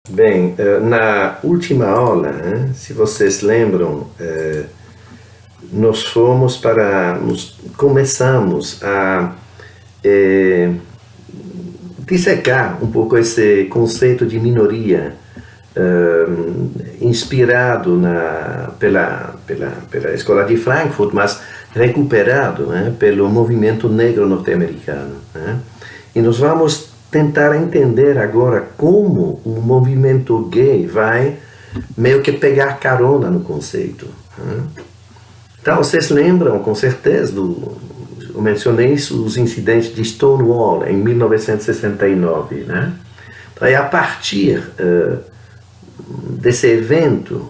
Bem, na última aula, se vocês lembram, começamos a dissecar um pouco esse conceito de minoria, inspirado pela Escola de Frankfurt, mas recuperado pelo movimento negro norte-americano. E nós vamos tentar entender agora como o movimento gay vai meio que pegar carona no conceito. Então, vocês lembram, com certeza, eu mencionei os incidentes de Stonewall em 1969, Então, é a partir desse evento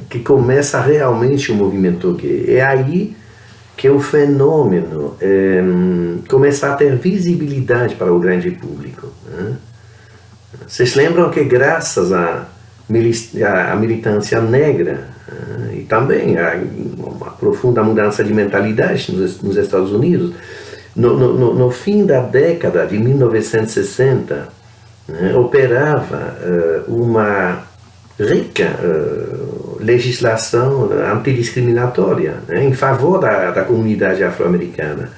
que começa realmente o movimento gay. É aí que o fenômeno começa a ter visibilidade para o grande público. Vocês lembram que graças à militância negra e também a uma profunda mudança de mentalidade nos Estados Unidos, no fim da década de 1960, operava uma rica legislação antidiscriminatória em favor da comunidade afro-americana.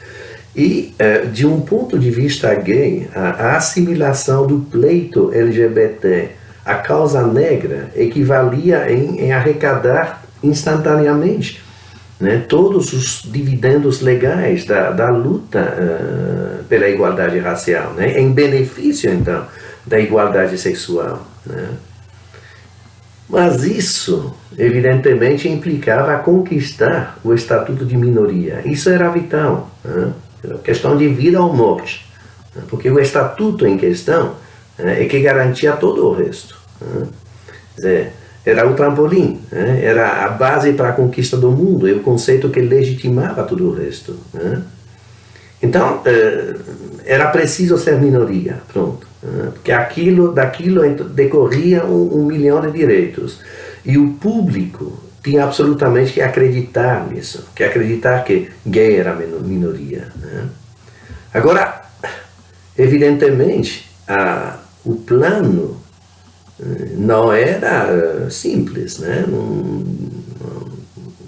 E, de um ponto de vista gay, a assimilação do pleito LGBT à causa negra equivalia em arrecadar instantaneamente todos os dividendos legais da luta pela igualdade racial, em benefício, então, da igualdade sexual. Mas isso, evidentemente, implicava conquistar o estatuto de minoria. Isso era vital, questão de vida ou morte, porque o estatuto em questão é que garantia todo o resto. Quer dizer, era o trampolim, era a base para a conquista do mundo, é o conceito que legitimava todo o resto. Então, era preciso ser minoria, pronto. Porque daquilo decorria um milhão de direitos. E o público tinha absolutamente que acreditar nisso, que acreditar que gay era minoria. Agora, evidentemente, o plano não era simples,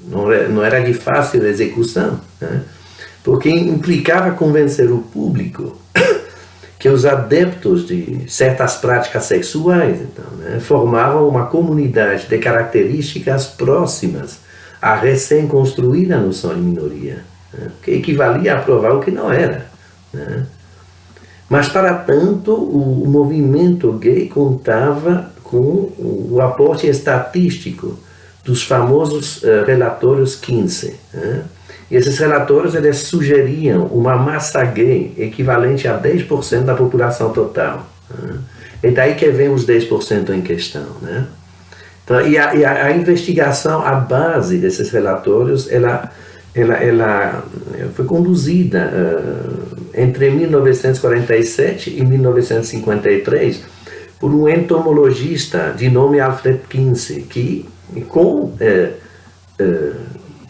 não era de fácil execução, porque implicava convencer o público que os adeptos de certas práticas sexuais então, formavam uma comunidade de características próximas à recém-construída noção de minoria, que equivalia a provar o que não era. Mas, para tanto, o movimento gay contava com o aporte estatístico dos famosos relatórios Kinsey. E esses relatórios eles sugeriam uma massa gay equivalente a 10% da população total. E daí que vem os 10% em questão. Então, e a investigação à base desses relatórios, ela foi conduzida entre 1947 e 1953 por um entomologista de nome Alfred Kinsey, que com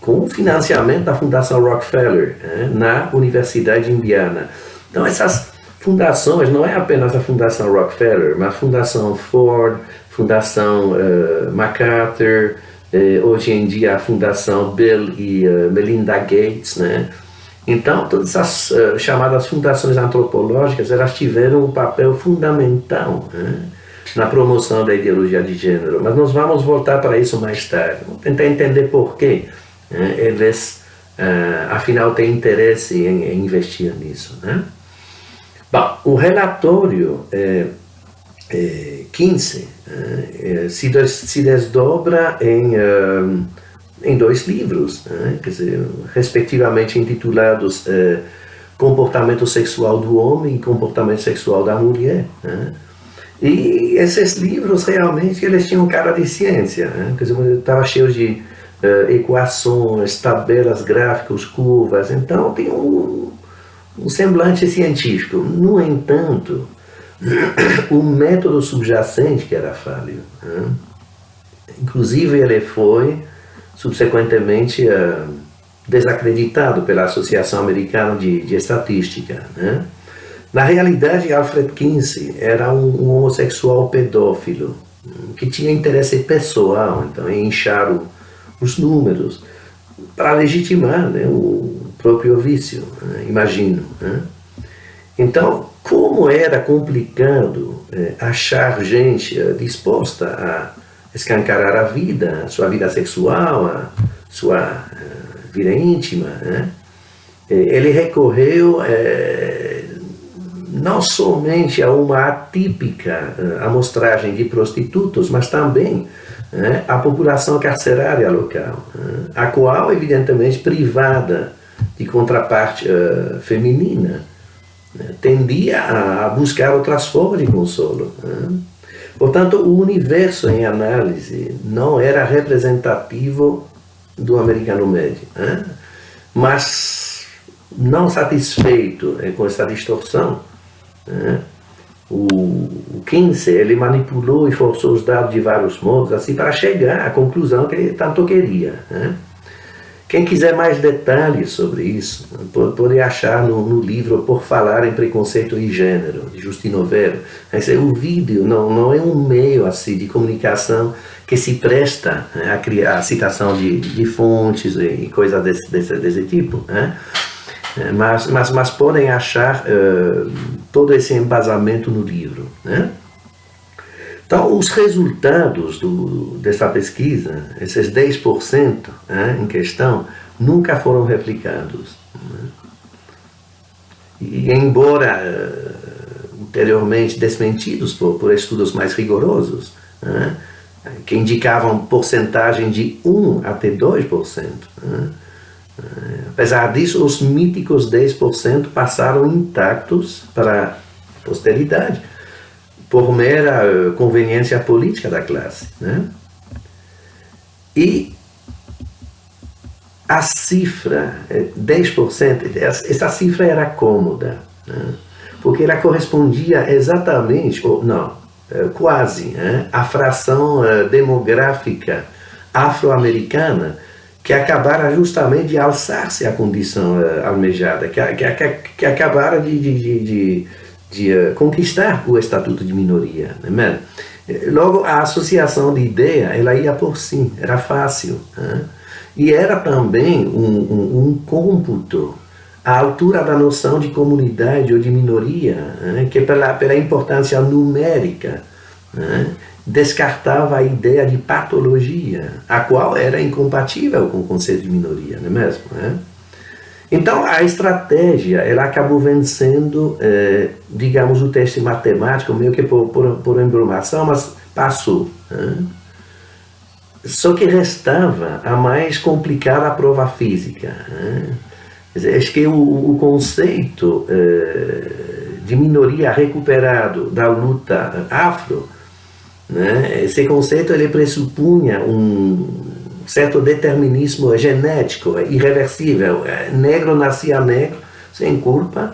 o financiamento da Fundação Rockefeller na Universidade de Indiana. Então, essas fundações, não é apenas a Fundação Rockefeller, mas a Fundação Ford, Fundação MacArthur, hoje em dia a Fundação Bill e Melinda Gates, Então, todas as chamadas fundações antropológicas, elas tiveram um papel fundamental na promoção da ideologia de gênero. Mas nós vamos voltar para isso mais tarde. Vamos tentar entender por quê eles, afinal, têm interesse em investir nisso. Bom, o relatório Kinsey se desdobra em dois livros, quer dizer, respectivamente intitulados Comportamento Sexual do Homem e Comportamento Sexual da Mulher. E esses livros realmente eles tinham cara de ciência, quer dizer, estava cheio de equações, tabelas gráficas, curvas, então tem um semblante científico. No entanto, o método subjacente que era falho, inclusive ele foi subsequentemente desacreditado pela Associação Americana de Estatística. Na realidade, Alfred Kinsey era um homossexual pedófilo, que tinha interesse pessoal, então, em inchar os números, para legitimar, né, o próprio vício, né, imagino. Né? Então, como era complicado achar gente disposta a escancarar a vida, a sua vida sexual, a sua vida íntima, né? Ele recorreu não somente a uma atípica amostragem de prostitutos, mas também à população carcerária local, a qual, evidentemente, privada de contraparte feminina, tendia a buscar outras formas de consolo. Portanto, o universo em análise não era representativo do americano médio, mas não satisfeito com essa distorção, o Kinsey, ele manipulou e forçou os dados de vários modos assim para chegar à conclusão que ele tanto queria. Quem quiser mais detalhes sobre isso, pode achar no livro Por Falar em Preconceito e Gênero, de Justino Vero. O vídeo não é um meio assim, de comunicação que se presta à citação de fontes e coisas desse tipo. Mas podem achar todo esse embasamento no livro. Então, os resultados dessa pesquisa, esses 10% em questão, nunca foram replicados. E embora anteriormente desmentidos por estudos mais rigorosos, que indicavam porcentagem de 1 até 2%, apesar disso, os míticos 10% passaram intactos para a posteridade, por mera conveniência política da classe. E a cifra, 10%, essa cifra era cômoda, porque ela correspondia exatamente, ou não, quase, à fração demográfica afro-americana que acabara justamente de alçar-se à condição almejada, que acabara de conquistar o estatuto de minoria. Né? Logo, a associação de ideia, ela ia por si, era fácil. E era também um cômputo à altura da noção de comunidade ou de minoria, que pela importância numérica, descartava a ideia de patologia, a qual era incompatível com o conceito de minoria, não é mesmo? Então, a estratégia, ela acabou vencendo, digamos, o teste matemático, meio que por embromação, mas passou. Só que restava a mais complicada prova física. Quer dizer, acho que o conceito de minoria recuperado da luta afro, esse conceito ele pressupunha um certo determinismo genético, irreversível. Negro nascia negro, sem culpa,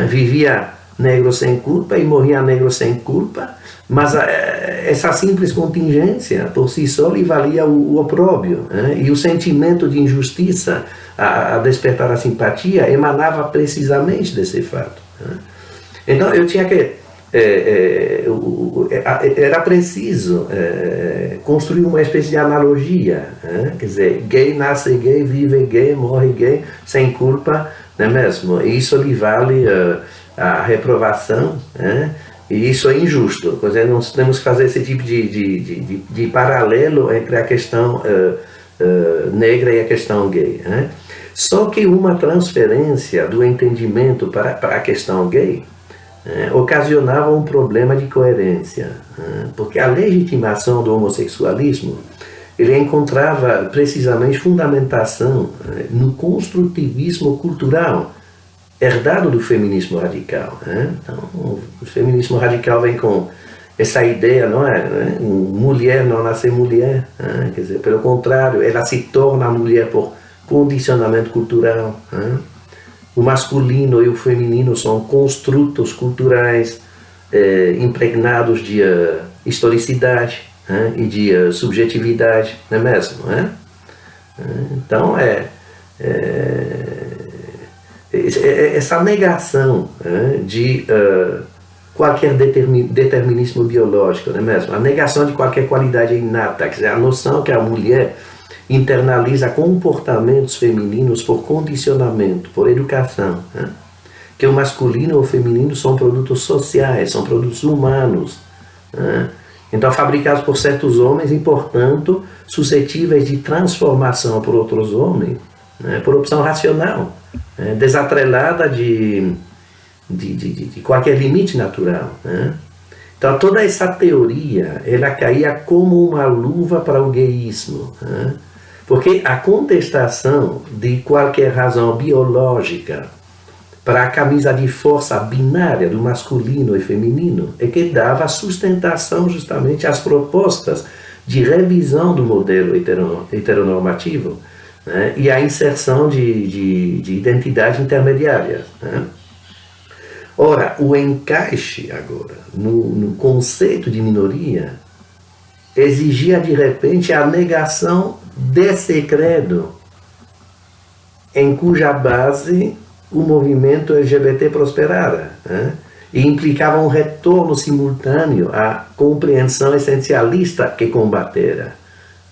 vivia negro sem culpa e morria negro sem culpa, mas essa simples contingência por si só lhe valia o opróbrio, e o sentimento de injustiça a despertar a simpatia emanava precisamente desse fato. Então eu tinha que era preciso construir uma espécie de analogia, quer dizer, gay nasce gay, vive gay, morre gay, sem culpa, não é mesmo? E isso lhe vale a reprovação, e isso é injusto. Quer dizer, nós temos que fazer esse tipo de paralelo entre a questão negra e a questão gay. Só que uma transferência do entendimento para a questão gay ocasionava um problema de coerência, porque a legitimação do homossexualismo ele encontrava precisamente fundamentação no construtivismo cultural herdado do feminismo radical. Então, o feminismo radical vem com essa ideia, não é? Mulher não nasce mulher, quer dizer, pelo contrário, ela se torna mulher por condicionamento cultural. O masculino e o feminino são construtos culturais impregnados de historicidade e de subjetividade, não é mesmo? Então, essa negação de qualquer determinismo biológico, não é mesmo? A negação de qualquer qualidade inata, quer dizer, a noção que a mulher internaliza comportamentos femininos por condicionamento, por educação, né? Que o masculino ou o feminino são produtos sociais, são produtos humanos, né? Então fabricados por certos homens e, portanto, suscetíveis de transformação por outros homens, né? Por opção racional, né? Desatrelada de qualquer limite natural, né? Então toda essa teoria, ela caía como uma luva para o gayismo, né? Porque a contestação de qualquer razão biológica para a camisa de força binária do masculino e feminino é que dava sustentação justamente às propostas de revisão do modelo heteronormativo, né? E a inserção de identidade intermediária, né? Ora, o encaixe agora no conceito de minoria exigia de repente a negação desse credo em cuja base o movimento LGBT prosperara, né? E implicava um retorno simultâneo à compreensão essencialista que combatera,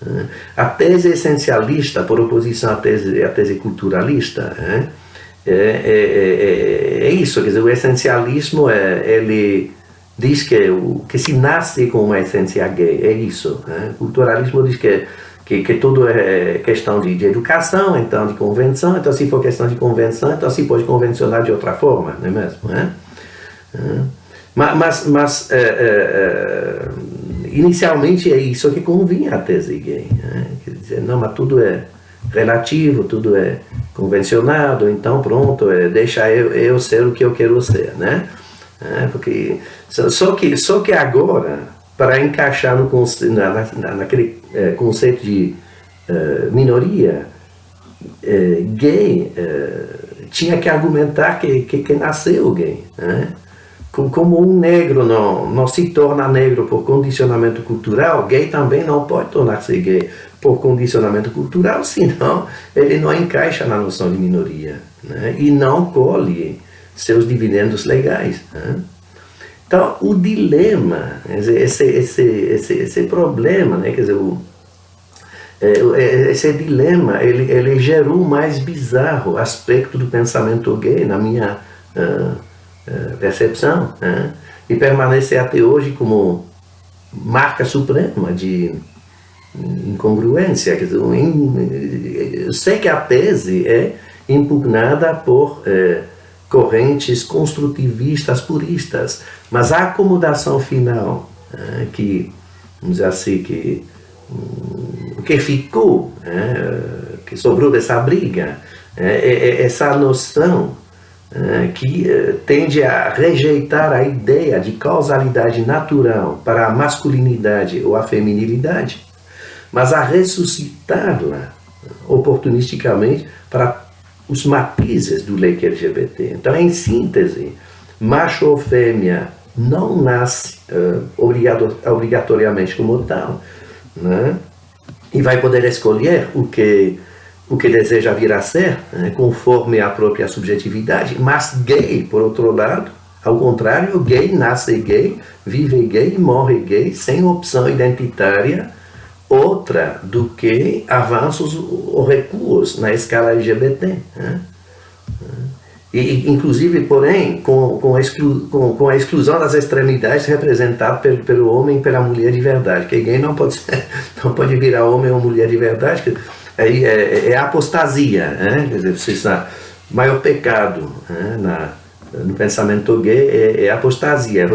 né? A tese essencialista, por oposição à tese culturalista, né? É isso, quer dizer, o essencialismo ele diz que se nasce com uma essência gay, é isso, né? O culturalismo diz que tudo é questão de educação, então de convenção, então se for questão de convenção, então se pode convencionar de outra forma, não é mesmo? Né? Mas inicialmente é isso que convinha à tese gay, né? Quer dizer, não, mas tudo é relativo, tudo é convencionado, então pronto, deixa eu ser o que eu quero ser, né? Porque, só que agora, para encaixar naquele conceito de minoria, gay tinha que argumentar que nasceu gay, né? Como um negro não se torna negro por condicionamento cultural, gay também não pode tornar-se gay por condicionamento cultural, senão ele não encaixa na noção de minoria, né? E não colhe seus dividendos legais, né? Então, o dilema, esse problema, né? Quer dizer, esse dilema, ele gerou o mais bizarro aspecto do pensamento gay, na minha percepção, né? E permanece até hoje como marca suprema de incongruência. Quer dizer, eu sei que a tese é impugnada por correntes construtivistas puristas, mas a acomodação final que, vamos dizer assim, que ficou, que sobrou dessa briga, essa noção que tende a rejeitar a ideia de causalidade natural para a masculinidade ou a feminilidade, mas a ressuscitá-la oportunisticamente para os matizes do leque LGBT. Então, em síntese, macho ou fêmea não nasce obrigatoriamente como tal, né? E vai poder escolher o que deseja vir a ser, né? Conforme a própria subjetividade, mas gay, por outro lado, ao contrário, gay nasce gay, vive gay, morre gay, sem opção identitária outra do que avanços ou recuos na escala LGBT, né? E, inclusive, porém, com a exclusão das extremidades representadas pelo homem e pela mulher de verdade, que gay não pode virar homem ou mulher de verdade, aí é apostasia, né? Quer dizer, você está, o maior pecado, né, no pensamento gay é apostasia,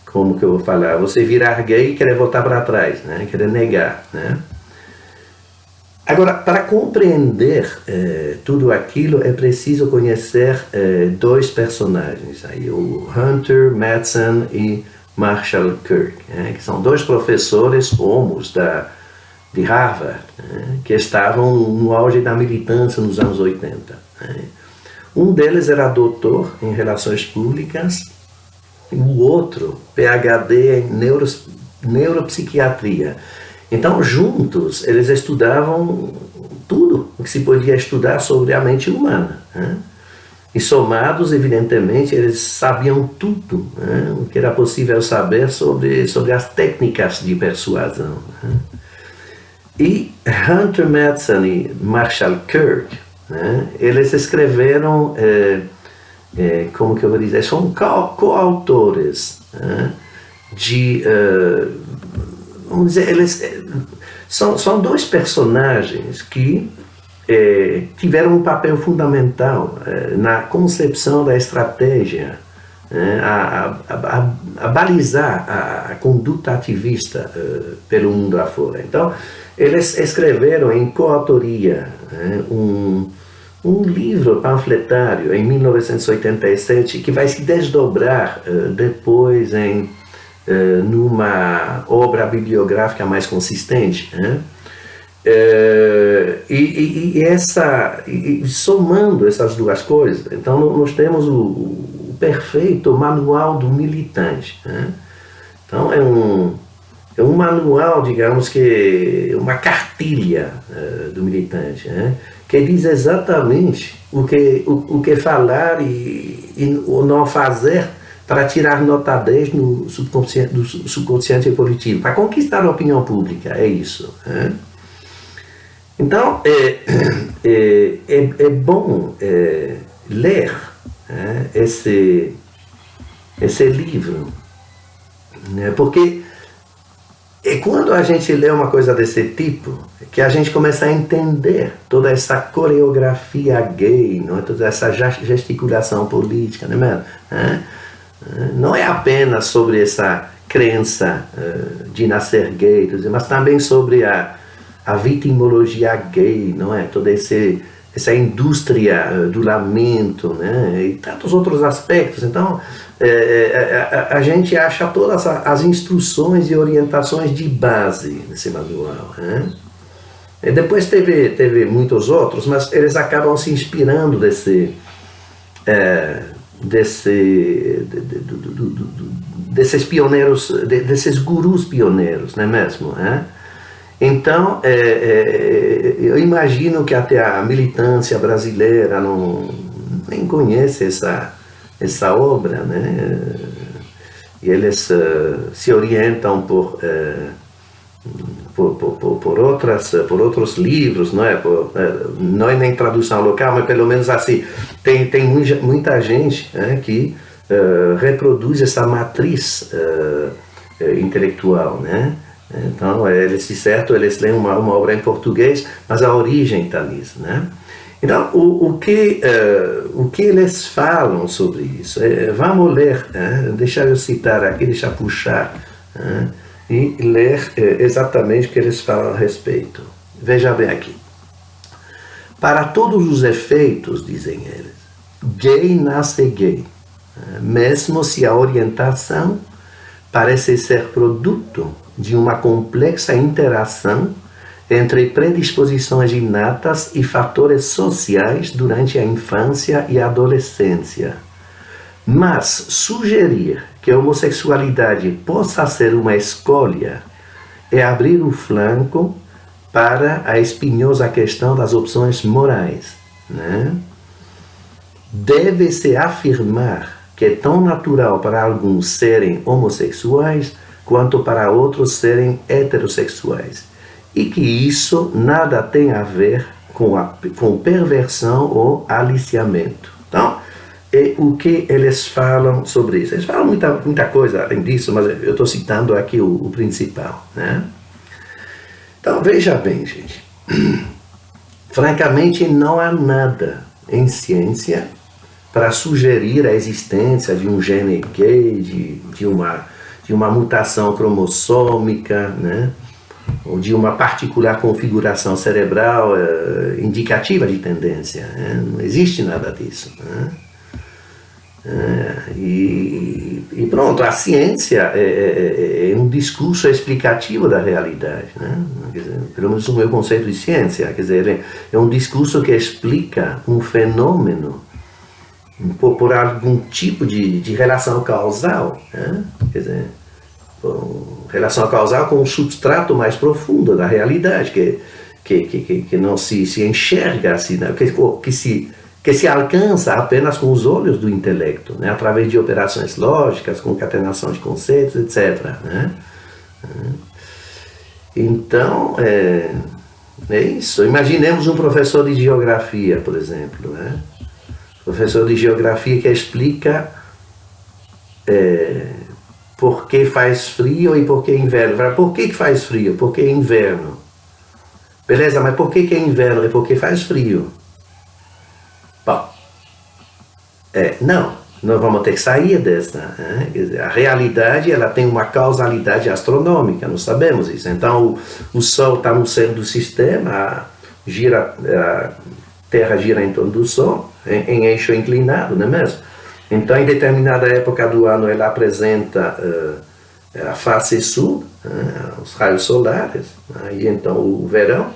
como que eu vou falar, você virar gay e querer voltar para trás, né? Querer negar, né? Agora, para compreender tudo aquilo, é preciso conhecer dois personagens, aí, o Hunter Madsen e Marshall Kirk, que são dois professores homos de Harvard, que estavam no auge da militância nos anos 80. Um deles era doutor em relações públicas, e o outro, PhD em neuropsiquiatria. Então, juntos, eles estudavam tudo o que se podia estudar sobre a mente humana, né? E somados, evidentemente, eles sabiam tudo, né? O que era possível saber sobre as técnicas de persuasão, né? E Hunter Madsen e Marshall Kirk, né? Eles escreveram, como que eu vou dizer, são coautores, né? Vamos dizer, eles são dois personagens que tiveram um papel fundamental na concepção da estratégia, a balizar a conduta ativista pelo mundo afora. Então, eles escreveram em coautoria um livro panfletário em 1987 que vai se desdobrar depois numa obra bibliográfica mais consistente, né? Somando essas duas coisas, então nós temos o perfeito manual do militante, né? Então é um manual, digamos que uma cartilha do militante, né? Que diz exatamente o que falar e o não fazer para tirar nota 10 no subconsciente coletivo, para conquistar a opinião pública, é isso, né? Então, é bom ler esse livro, né? Porque é quando a gente lê uma coisa desse tipo que a gente começa a entender toda essa coreografia gay, não é? Toda essa gesticulação política, não é mesmo? Não é apenas sobre essa crença de nascer gay, mas também sobre a vitimologia gay, não é? Toda essa indústria do lamento, né? E tantos outros aspectos. Então, a gente acha todas as instruções e orientações de base nesse manual, né? E depois teve muitos outros, mas eles acabam se inspirando desses pioneiros, desses gurus pioneiros, não é mesmo? Então, eu imagino que até a militância brasileira nem conhece essa obra, né? E eles se orientam por outros livros, não é? Não é nem tradução local, mas pelo menos assim, tem muita gente que reproduz essa matriz intelectual, né? Então, eles leem uma obra em português, mas a origem está nisso, né? Então, o que eles falam sobre isso? Vamos ler, deixa eu citar aqui, deixa eu puxar, e ler exatamente o que eles falam a respeito. Veja bem aqui. Para todos os efeitos, dizem eles, gay nasce gay, mesmo se a orientação parece ser produto de uma complexa interação entre predisposições inatas e fatores sociais durante a infância e a adolescência. Mas sugerir que a homossexualidade possa ser uma escolha é abrir o flanco para a espinhosa questão das opções morais, né? Deve-se afirmar que é tão natural para alguns serem homossexuais quanto para outros serem heterossexuais, e que isso nada tem a ver com perversão ou aliciamento. Então, é o que eles falam sobre isso. Eles falam muita coisa além disso, mas eu estou citando aqui o principal, né? Então, veja bem, gente. Francamente, não há nada em ciência para sugerir a existência de um gene gay, de uma mutação cromossômica, né? Ou de uma particular configuração cerebral indicativa de tendência, né? Não existe nada disso, né? E pronto, a ciência é um discurso explicativo da realidade, né? Quer dizer, pelo menos o meu conceito de ciência, quer dizer, é um discurso que explica um fenômeno por algum tipo de relação causal, né? Quer dizer, relação causal com um substrato mais profundo da realidade, que não se enxerga assim, né? que se alcança apenas com os olhos do intelecto, né? Através de operações lógicas, concatenação de conceitos, etc. Né? Então, é isso. Imaginemos um professor de geografia, por exemplo. Né? Professor de geografia que explica por que faz frio e por que inverno. Por que faz frio? Porque é inverno. Beleza, mas por que é inverno? É porque faz frio. Bom, não, nós vamos ter que sair dessa. Né? Quer dizer, a realidade ela tem uma causalidade astronômica, nós sabemos isso. Então o Sol está no centro do sistema, a Terra gira em torno do Sol, em eixo inclinado, não é mesmo? Então em determinada época do ano ela apresenta a face sul, os raios solares, aí então o verão,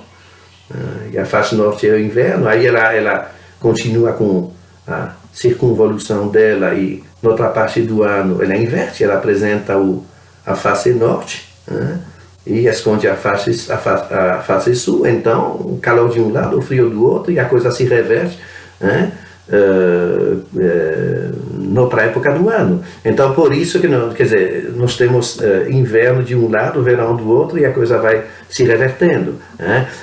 e a face norte é o inverno, aí ela continua com a circunvolução dela e na outra parte do ano ela inverte, ela apresenta a face norte e esconde a face sul, então o calor de um lado, o frio do outro e a coisa se reverte noutra época do ano. Então por isso que nós temos inverno de um lado, verão do outro e a coisa vai se revertendo.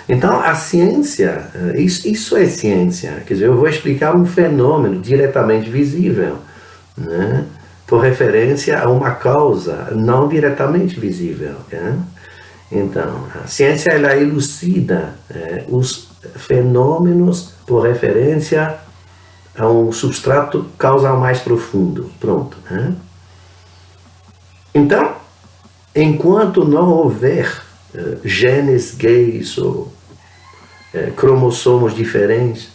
Então a ciência, isso é ciência, quer dizer, eu vou explicar um fenômeno diretamente visível, por referência a uma causa não diretamente visível. Então a ciência ela elucida os fenômenos por referência a um substrato causal mais profundo. Pronto. Então, enquanto não houver genes gays ou cromossomos diferentes,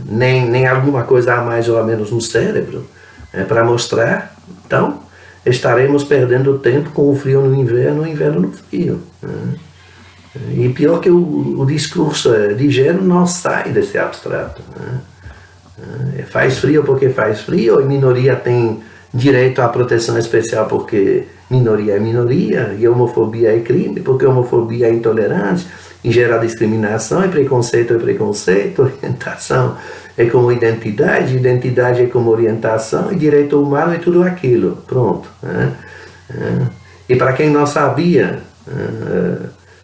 nem alguma coisa a mais ou a menos no cérebro para mostrar, então estaremos perdendo tempo com o frio no inverno e o inverno no frio. E pior que o discurso de gênero não sai desse abstrato. Faz frio porque faz frio, e minoria tem direito à proteção especial porque minoria é minoria, e homofobia é crime porque homofobia é intolerância, e gera discriminação, e preconceito é preconceito, orientação é como identidade, identidade é como orientação, e direito humano é tudo aquilo. Pronto. E para quem não sabia,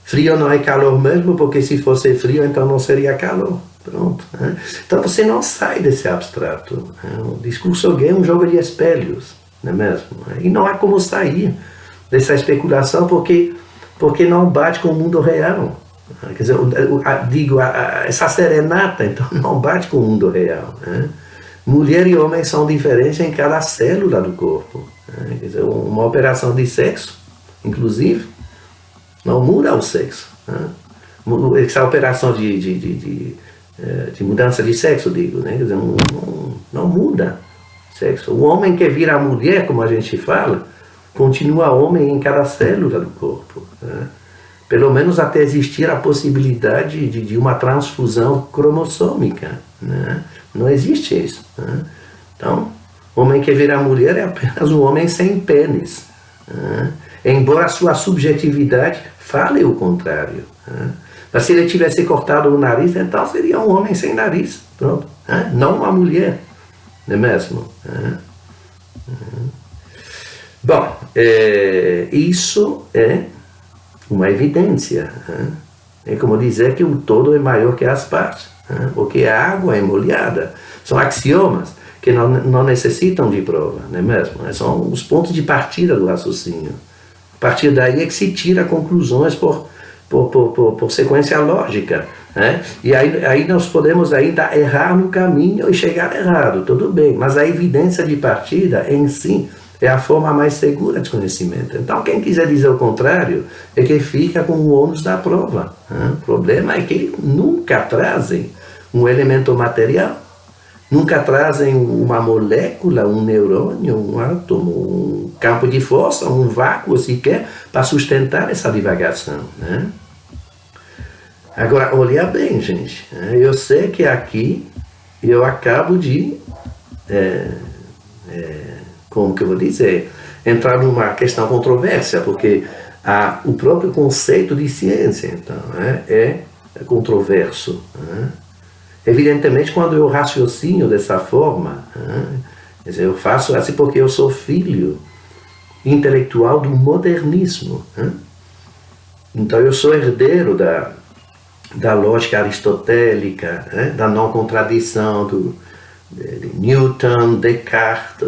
frio não é calor mesmo, porque se fosse frio então não seria calor. Pronto. Então você não sai desse abstrato. O discurso gay é um jogo de espelhos, não é mesmo? E não há como sair dessa especulação porque não bate com o mundo real. Quer dizer, essa serenata então não bate com o mundo real. Mulher e homem são diferentes em cada célula do corpo. Quer dizer, uma operação de sexo, inclusive, não muda o sexo. Essa operação de mudança de sexo, digo, né? Quer dizer, não muda sexo. O homem que vira mulher, como a gente fala, continua homem em cada célula do corpo. Pelo menos até existir a possibilidade de uma transfusão cromossômica. Não existe isso. Então, o homem que vira mulher é apenas um homem sem pênis. Embora a sua subjetividade fale o contrário. Mas se ele tivesse cortado o nariz, então seria um homem sem nariz. Pronto. Não uma mulher. Não é mesmo? Bom, isso é uma evidência. É como dizer que o todo é maior que as partes. Porque a água é molhada. São axiomas que não necessitam de prova. Não é mesmo? São os pontos de partida do raciocínio. A partir daí é que se tira conclusões por sequência lógica. E aí nós podemos ainda errar no caminho e chegar errado, tudo bem, mas a evidência de partida em si é a forma mais segura de conhecimento. Então quem quiser dizer o contrário é que fica com o ônus da prova. O problema é que nunca trazem um elemento material, nunca trazem uma molécula, um neurônio, um átomo, um campo de força, um vácuo sequer para sustentar essa divagação. Agora, olha bem, gente, eu sei que aqui eu acabo de, como que eu vou dizer, entrar numa questão controversa, porque o próprio conceito de ciência, então, é controverso. Evidentemente, quando eu raciocínio dessa forma, quer dizer, eu faço assim porque eu sou filho intelectual do modernismo. Então eu sou herdeiro da lógica aristotélica, da não contradição de Newton, Descartes,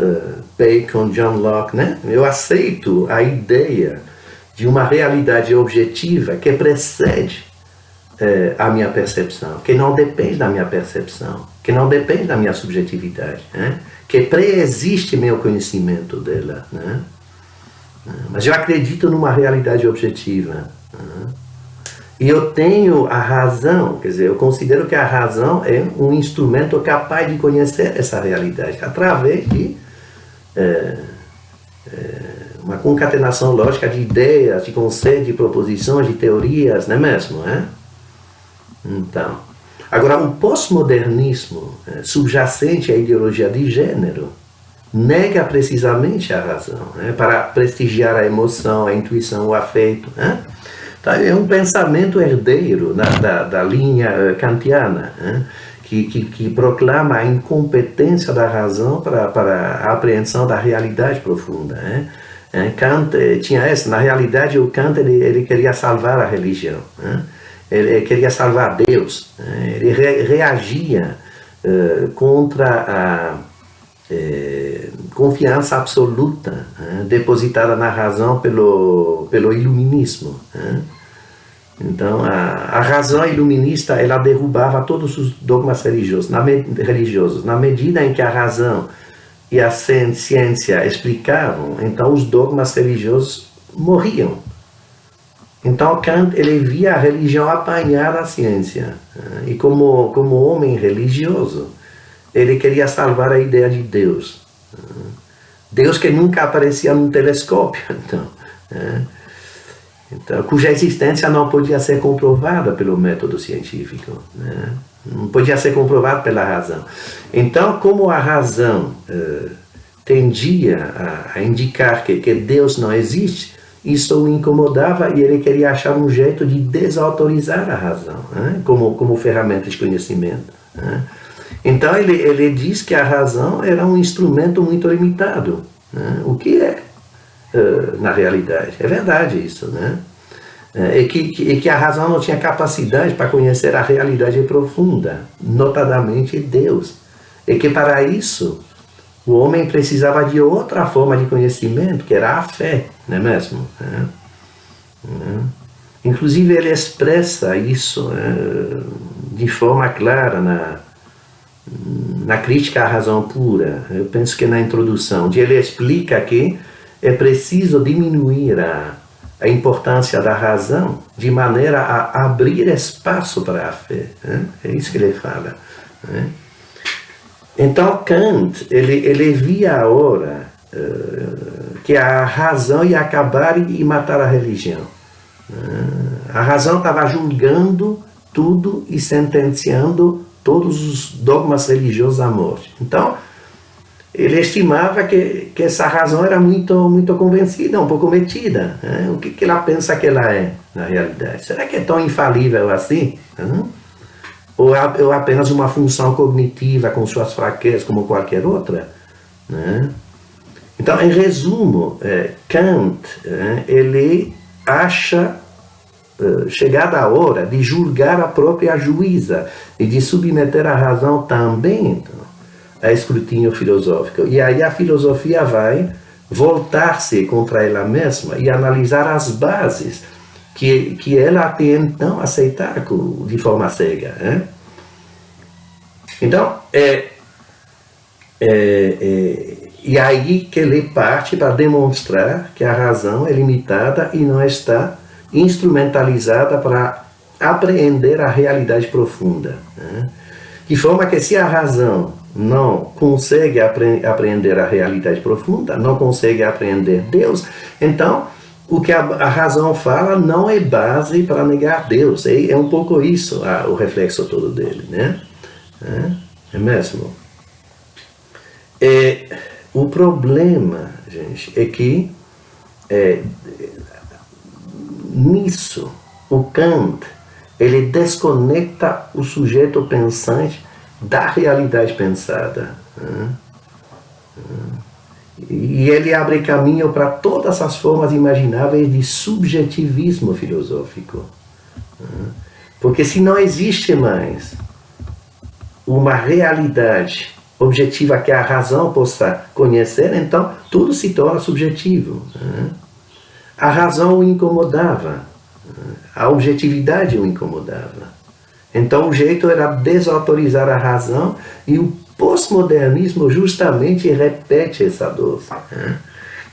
Bacon, John Locke. Eu aceito a ideia de uma realidade objetiva que precede a minha percepção, que não depende da minha percepção, que não depende da minha subjetividade, que preexiste meu conhecimento dela. Mas eu acredito numa realidade objetiva. E eu tenho a razão, quer dizer, eu considero que a razão é um instrumento capaz de conhecer essa realidade, através de uma concatenação lógica de ideias, de conceitos, de proposições, de teorias, não é mesmo? Então, agora, o pós-modernismo subjacente à ideologia de gênero nega precisamente a razão, para prestigiar a emoção, a intuição, o afeto. É um pensamento herdeiro da linha kantiana, que proclama a incompetência da razão para a apreensão da realidade profunda. Kant tinha essa, na realidade o Kant ele queria salvar a religião, ele queria salvar Deus, ele reagia contra a confiança absoluta depositada na razão pelo iluminismo. Então a razão iluminista ela derrubava todos os dogmas religiosos. Na medida em que a razão e a ciência explicavam, então os dogmas religiosos morriam. Então Kant ele via a religião apanhar a ciência, e como homem religioso ele queria salvar a ideia de Deus. Deus que nunca aparecia num telescópio, então, cuja existência não podia ser comprovada pelo método científico, não podia ser comprovada pela razão. Então, como a razão tendia a indicar que Deus não existe, isso o incomodava e ele queria achar um jeito de desautorizar a razão, como ferramenta de conhecimento. Então ele diz que a razão era um instrumento muito limitado, o que é, na realidade. É verdade isso, E que a razão não tinha capacidade para conhecer a realidade profunda, notadamente Deus. E que para isso o homem precisava de outra forma de conhecimento, que era a fé, não é mesmo? Inclusive ele expressa isso de forma clara na crítica à razão pura. Eu penso que na introdução, onde ele explica que é preciso diminuir a importância da razão de maneira a abrir espaço para a fé. É isso que ele fala. Então Kant ele via a hora que a razão ia acabar e matar a religião. A razão estava julgando tudo e sentenciando todos os dogmas religiosos à morte. Então ele estimava que essa razão era muito convencida, um pouco metida. O que ela pensa que ela é, na realidade? Será que é tão infalível assim? Ou apenas uma função cognitiva com suas fraquezas como qualquer outra? Então, em resumo, Kant ele acha chegada a hora de julgar a própria juíza e de submeter a razão também, então, a escrutínio filosófico. E aí a filosofia vai voltar-se contra ela mesma e analisar as bases que ela até então aceitar de forma cega. Então, e aí que ele parte para demonstrar que a razão é limitada e não está instrumentalizada para apreender a realidade profunda. De forma que se a razão não consegue apreender a realidade profunda, não consegue apreender Deus, então o que a razão fala não é base para negar Deus. É um pouco isso o reflexo todo dele, É mesmo? O problema, gente, é que nisso o Kant ele desconecta o sujeito pensante da realidade pensada. E ele abre caminho para todas as formas imagináveis de subjetivismo filosófico. Porque se não existe mais uma realidade objetiva que a razão possa conhecer, então tudo se torna subjetivo. A razão o incomodava, a objetividade o incomodava. Então o jeito era desautorizar a razão, e o pós-modernismo justamente repete essa dose.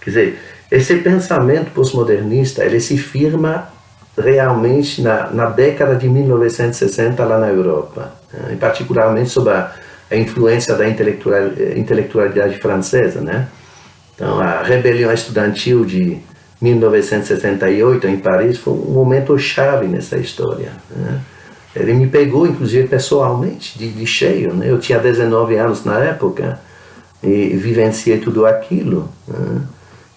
Quer dizer, esse pensamento pós-modernista, ele se firma realmente na década de 1960 lá na Europa, e particularmente sob a influência da intelectualidade francesa, né? Então a rebelião estudantil de 1968 em Paris foi um momento chave nessa história, né? Ele me pegou, inclusive, pessoalmente, de cheio, né? Eu tinha 19 anos na época e vivenciei tudo aquilo, né?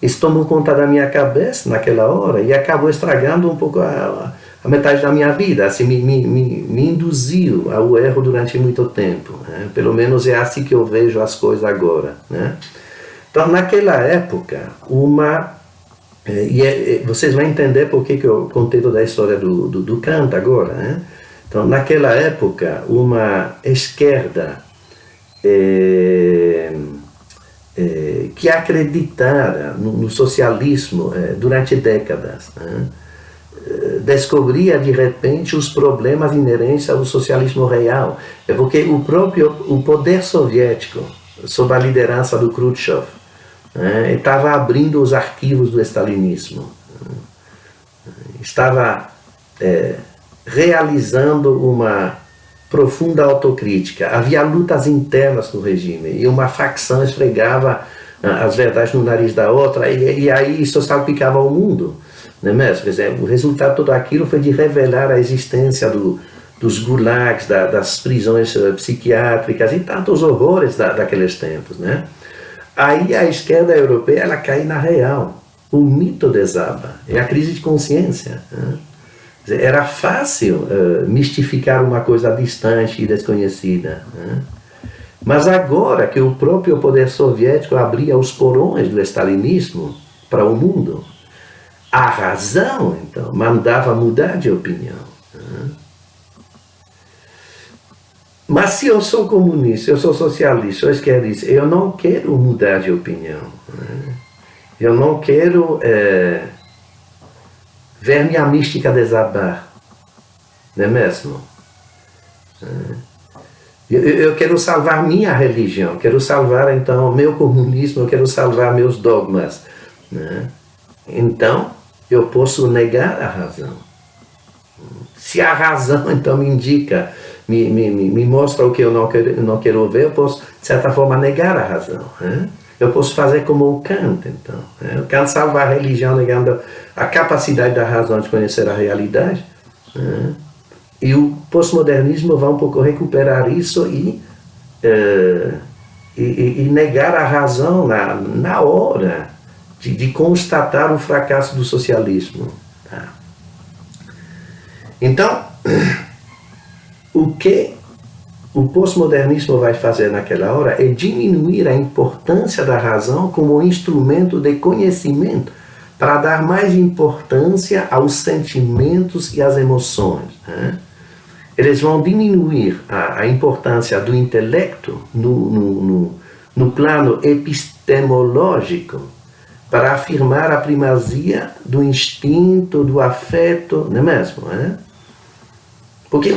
Isso tomou conta da minha cabeça naquela hora e acabou estragando um pouco a metade da minha vida. Assim, me induziu ao erro durante muito tempo, né? Pelo menos é assim que eu vejo as coisas agora, né? Então, naquela época, vocês vão entender por que eu contei toda a história do Kant agora, né? Então, naquela época, uma esquerda que acreditara no socialismo durante décadas, né, descobria de repente os problemas inerentes ao socialismo real. É porque o poder soviético, sob a liderança do Khrushchev, estava abrindo os arquivos do stalinismo, estava realizando uma profunda autocrítica. Havia lutas internas no regime e uma facção esfregava as verdades no nariz da outra, e aí isso salpicava o mundo, não é mesmo? Quer dizer, o resultado de tudo aquilo foi de revelar a existência dos gulags, das prisões psiquiátricas e tantos horrores daqueles tempos, né? Aí a esquerda europeia, ela cai na real, o mito desaba, é a crise de consciência, né? Era fácil mistificar uma coisa distante e desconhecida, né? Mas agora que o próprio poder soviético abria os porões do stalinismo para o mundo, a razão, então, mandava mudar de opinião, né? Mas se eu sou comunista, eu sou socialista, eu esquerdista, eu não quero mudar de opinião, né? Eu não quero ver minha mística desabar, não é mesmo? Eu quero salvar minha religião, quero salvar então meu comunismo, eu quero salvar meus dogmas, né? Então eu posso negar a razão. Se a razão então me indica, me mostra o que eu não quero ver, eu posso de certa forma negar a razão, né? Eu posso fazer como o Kant, então, né? O Kant salva a religião negando a capacidade da razão de conhecer a realidade, né? E o pós-modernismo vai um pouco recuperar isso e negar a razão na hora de constatar o fracasso do socialismo. Tá? Então, o que o pós-modernismo vai fazer naquela hora é diminuir a importância da razão como instrumento de conhecimento para dar mais importância aos sentimentos e às emoções, né? Eles vão diminuir a importância do intelecto no plano epistemológico para afirmar a primazia do instinto, do afeto, não é mesmo? Né? Porque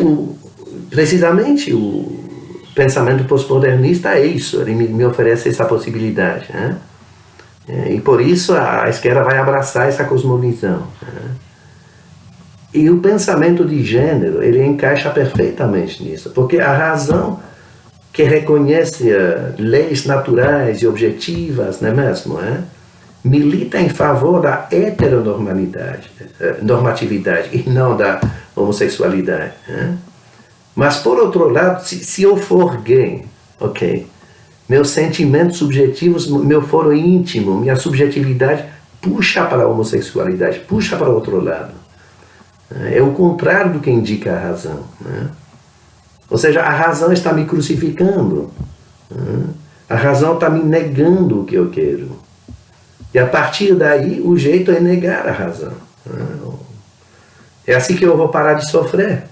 precisamente o pensamento pós-modernista é isso, ele me oferece essa possibilidade, né? E por isso a esquerda vai abraçar essa cosmovisão, né? E o pensamento de gênero, ele encaixa perfeitamente nisso, porque a razão que reconhece leis naturais e objetivas, não é mesmo? Milita em favor da normatividade e não da homossexualidade. Mas, por outro lado, se eu for gay, ok, meus sentimentos subjetivos, meu foro íntimo, minha subjetividade puxa para a homossexualidade, puxa para o outro lado. É o contrário do que indica a razão. Ou seja, a razão está me crucificando. A razão está me negando o que eu quero. E a partir daí, o jeito é negar a razão. É assim que eu vou parar de sofrer.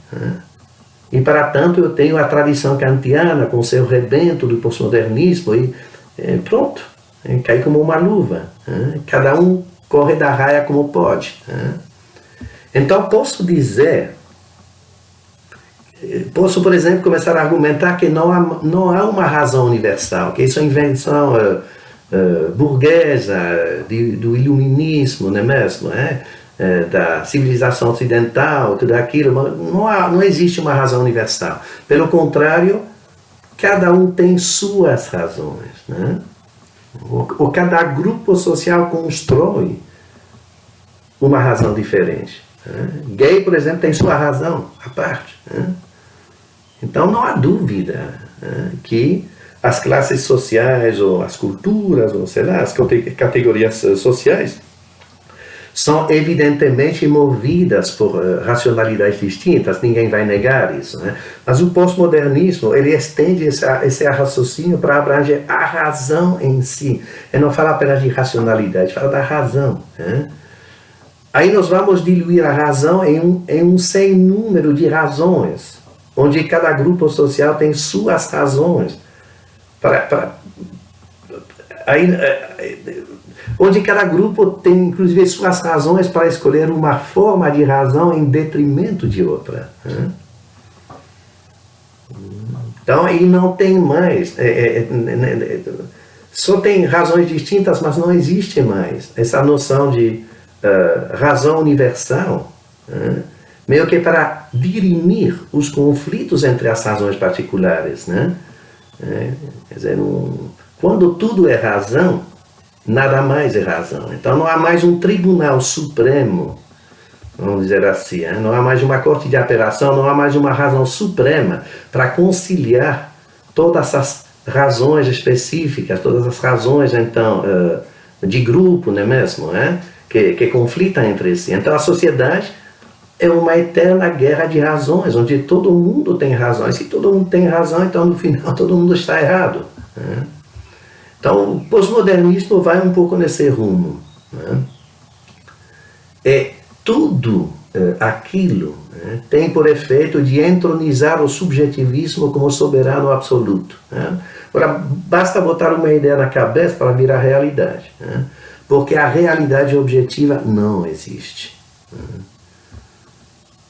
E para tanto eu tenho a tradição kantiana com seu rebento do pós-modernismo e pronto, cai como uma luva. Cada um corre da raia como pode. Então posso dizer, por exemplo, começar a argumentar que não há uma razão universal, que isso é invenção burguesa, do iluminismo, não é mesmo? Da civilização ocidental, tudo aquilo, não existe uma razão universal. Pelo contrário, cada um tem suas razões. Ou cada grupo social constrói uma razão diferente. Gay, por exemplo, tem sua razão à parte. Então não há dúvida que as classes sociais, ou as culturas, ou sei lá, as categorias sociais, são evidentemente movidas por racionalidades distintas, ninguém vai negar isso. Mas o pós-modernismo, ele estende esse raciocínio para abranger a razão em si. Ele não fala apenas de racionalidade, fala da razão. Aí nós vamos diluir a razão em um sem número de razões, onde cada grupo social tem suas razões. Onde cada grupo tem, inclusive, suas razões para escolher uma forma de razão em detrimento de outra. Então, aí não tem mais. Só tem razões distintas, mas não existe mais essa noção de razão universal, meio que para dirimir os conflitos entre as razões particulares. Quer dizer, quando tudo é razão, nada mais é razão. Então não há mais um tribunal supremo, vamos dizer assim, não há mais uma corte de apelação, não há mais uma razão suprema para conciliar todas as razões específicas, todas as razões, então, de grupo, não é mesmo? Que conflitam entre si. Então a sociedade é uma eterna guerra de razões, onde todo mundo tem razão. E se todo mundo tem razão, então no final todo mundo está errado. Então o pós-modernismo vai um pouco nesse rumo. Tudo aquilo tem por efeito de entronizar o subjetivismo como soberano absoluto. Agora, basta botar uma ideia na cabeça para virar realidade. Porque a realidade objetiva não existe.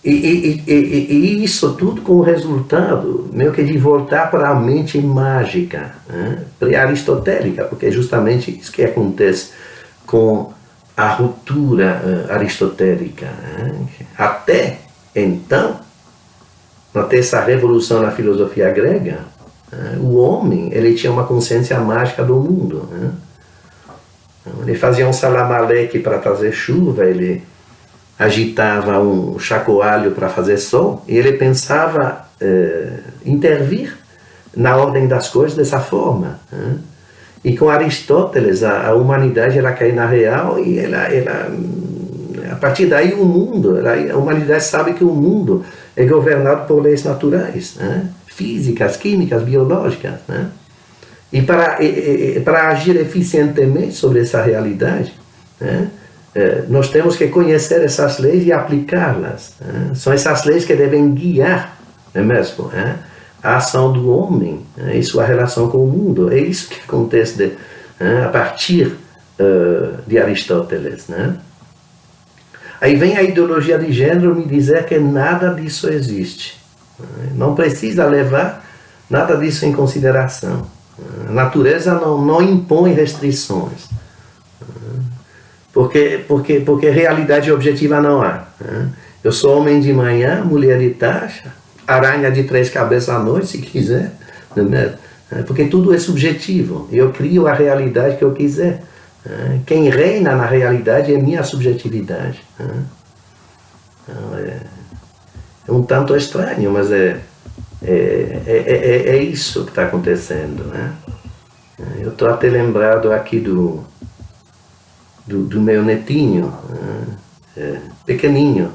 E isso tudo com o resultado meio que de voltar para a mente mágica, pré-aristotélica, porque é justamente isso que acontece com a ruptura aristotélica. Até então, até essa revolução na filosofia grega, o homem ele tinha uma consciência mágica do mundo. Ele fazia um salamaleque para trazer chuva, ele agitava um chacoalho para fazer sol, e ele pensava intervir na ordem das coisas dessa forma. E com Aristóteles, a humanidade ela cai na real, e a partir daí o mundo, a humanidade sabe que o mundo é governado por leis naturais, físicas, químicas, biológicas. E para agir eficientemente sobre essa realidade, nós temos que conhecer essas leis e aplicá-las. São essas leis que devem guiar, não é mesmo? A ação do homem e sua relação com o mundo. É isso que acontece a partir de Aristóteles. Aí vem a ideologia de gênero me dizer que nada disso existe. Não precisa levar nada disso em consideração. A natureza não impõe restrições. Porque realidade objetiva não há. Eu sou homem de manhã, mulher de tarde, aranha de 3 cabeças à noite, se quiser. Porque tudo é subjetivo. Eu crio a realidade que eu quiser. Quem reina na realidade é minha subjetividade. É um tanto estranho, mas é isso que está acontecendo. Eu estou até lembrado aqui do meu netinho, pequeninho.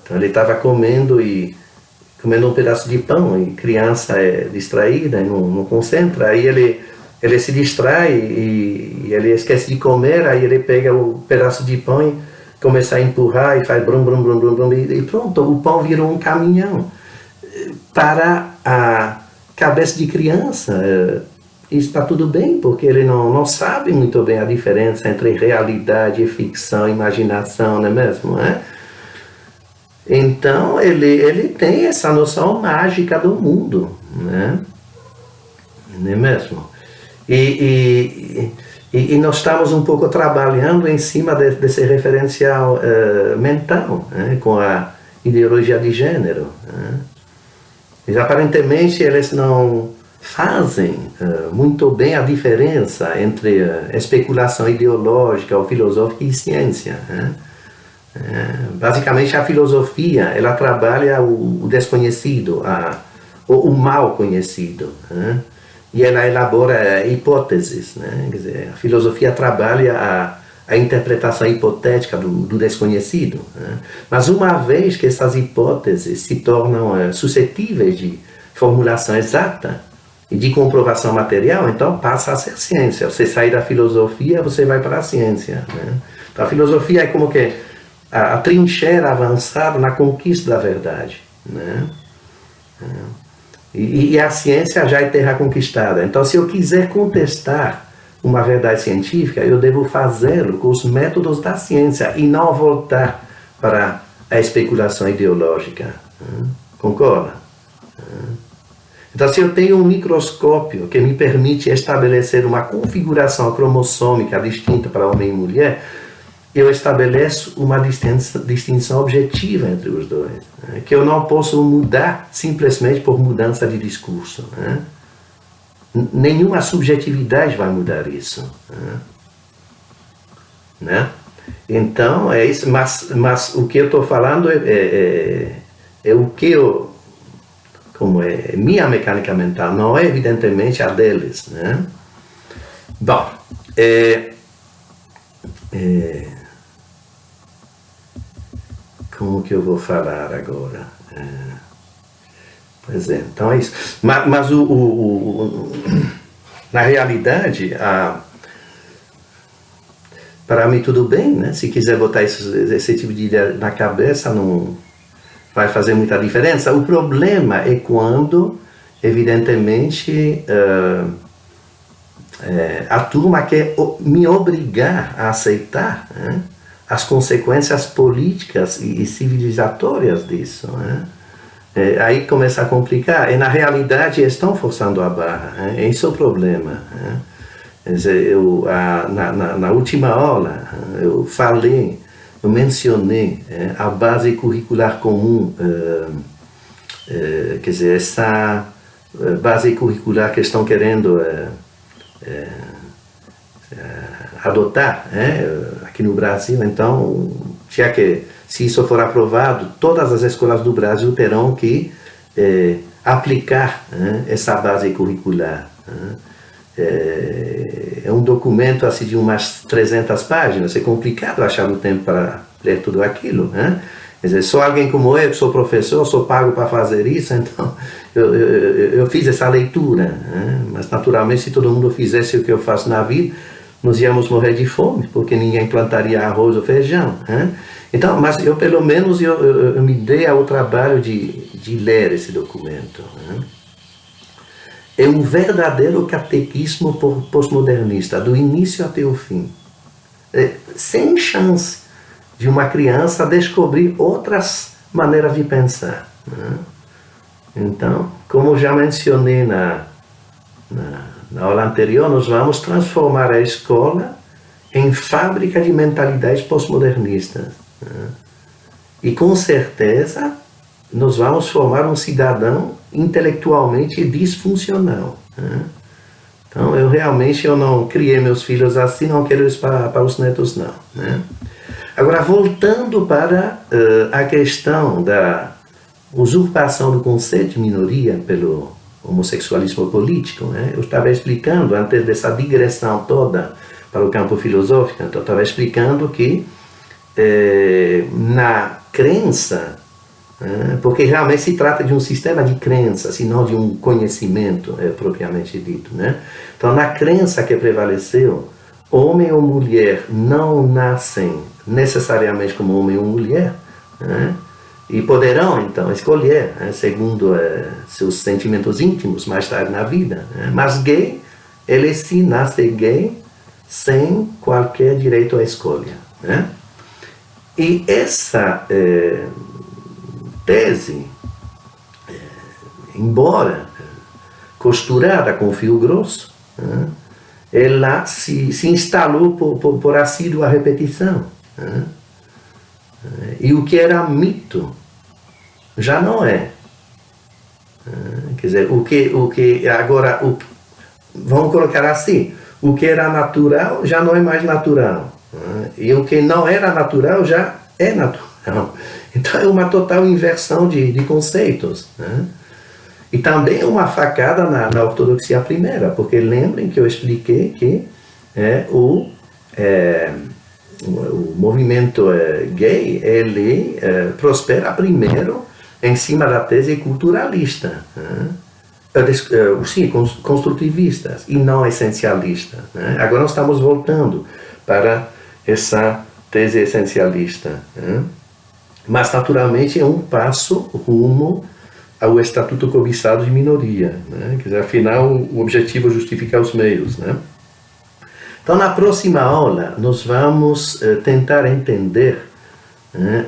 Então ele estava comendo um pedaço de pão, e criança é distraída e não concentra, aí ele se distrai e ele esquece de comer, aí ele pega o pedaço de pão e começa a empurrar e faz brum, brum, brum, brum, brum, e pronto, o pão virou um caminhão. Para a cabeça de criança, isso está tudo bem, porque ele não sabe muito bem a diferença entre realidade, ficção, imaginação, não é mesmo? Então ele tem essa noção mágica do mundo, né? Não é mesmo? E nós estamos um pouco trabalhando em cima desse referencial mental, né? Com a ideologia de gênero, né? Mas aparentemente eles não fazem muito bem a diferença entre especulação ideológica ou filosófica e ciência, né? Basicamente a filosofia, ela trabalha o desconhecido, o mal conhecido, né? E ela elabora hipóteses, né? Quer dizer, a filosofia trabalha a interpretação hipotética do desconhecido, né? Mas uma vez que essas hipóteses se tornam suscetíveis de formulação exata e de comprovação material, então passa a ser ciência. Você sai da filosofia, você vai para a ciência, né? Então a filosofia é como que a trincheira avançada na conquista da verdade, né? E a ciência já é terra conquistada. Então, se eu quiser contestar uma verdade científica, eu devo fazê-lo com os métodos da ciência e não voltar para a especulação ideológica. Concorda? Então, se eu tenho um microscópio que me permite estabelecer uma configuração cromossômica distinta para homem e mulher, eu estabeleço uma distinção objetiva entre os dois, né? Que eu não posso mudar simplesmente por mudança de discurso, né? Nenhuma subjetividade vai mudar isso, né? Então é isso, mas o que eu estou falando é o que como é minha mecânica mental, não é evidentemente a deles, né? Bom, como que eu vou falar agora? Pois é, então é isso. Mas na realidade, para mim tudo bem, né? Se quiser botar esse tipo de ideia na cabeça, não vai fazer muita diferença. O problema é quando, evidentemente, a turma quer me obrigar a aceitar, né, as consequências políticas e civilizatórias disso, né? Aí começa a complicar, e na realidade estão forçando a barra, né? Esse é o problema, né? Quer dizer, na última aula eu mencionei a base curricular comum, quer dizer, essa base curricular que estão querendo adotar, aqui no Brasil. Então, já que, se isso for aprovado, todas as escolas do Brasil terão que aplicar essa base curricular. É um documento assim, de umas 300 páginas, é complicado achar o tempo para ler tudo aquilo, né? Quer dizer, só alguém como eu, que sou professor, sou pago para fazer isso, então eu fiz essa leitura, né? Mas naturalmente, se todo mundo fizesse o que eu faço na vida, nós íamos morrer de fome, porque ninguém plantaria arroz ou feijão, né? Então, mas eu pelo menos eu me dei ao trabalho de ler esse documento, né? É um verdadeiro catequismo pós-modernista, do início até o fim. Sem chance de uma criança descobrir outras maneiras de pensar, né? Então, como já mencionei na aula anterior, nós vamos transformar a escola em fábrica de mentalidades pós-modernistas, né? E com certeza nós vamos formar um cidadão intelectualmente disfuncional, né? Então eu não criei meus filhos assim, não quero isso para os netos não, né? Agora, voltando para a questão da usurpação do conceito de minoria pelo homossexualismo político, né? Eu estava explicando, antes dessa digressão toda para o campo filosófico, então eu estava explicando que na crença porque realmente se trata de um sistema de crenças e não de um conhecimento propriamente dito. Então, na crença que prevaleceu, homem ou mulher não nascem necessariamente como homem ou mulher, e poderão então escolher, segundo seus sentimentos íntimos mais tarde na vida. Mas gay, ele sim nasce gay sem qualquer direito à escolha. E essa tese, embora costurada com fio grosso, ela se instalou por assídua repetição. E o que era mito já não é. Quer dizer, vamos colocar assim, o que era natural já não é mais natural. E o que não era natural já é natural. Então é uma total inversão de conceitos. E também uma facada na ortodoxia primeira, porque lembrem que eu expliquei que o movimento gay, ele prospera primeiro em cima da tese culturalista, sim, construtivistas, e não essencialista. Agora nós estamos voltando para essa tese essencialista. Mas, naturalmente, é um passo rumo ao estatuto cobiçado de minoria. Quer dizer, afinal, o objetivo é justificar os meios. Então, na próxima aula, nós vamos tentar entender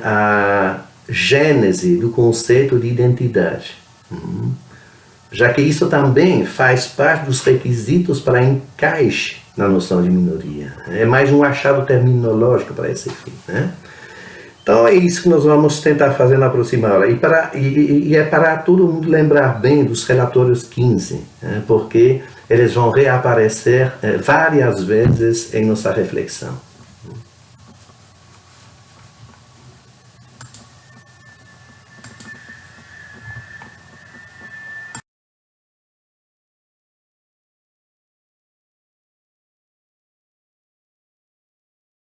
a gênese do conceito de identidade. Já que isso também faz parte dos requisitos para encaixe na noção de minoria. É mais um achado terminológico para esse fim. Então é isso que nós vamos tentar fazer na próxima aula. E é para todo mundo lembrar bem dos relatórios 15, porque eles vão reaparecer várias vezes em nossa reflexão.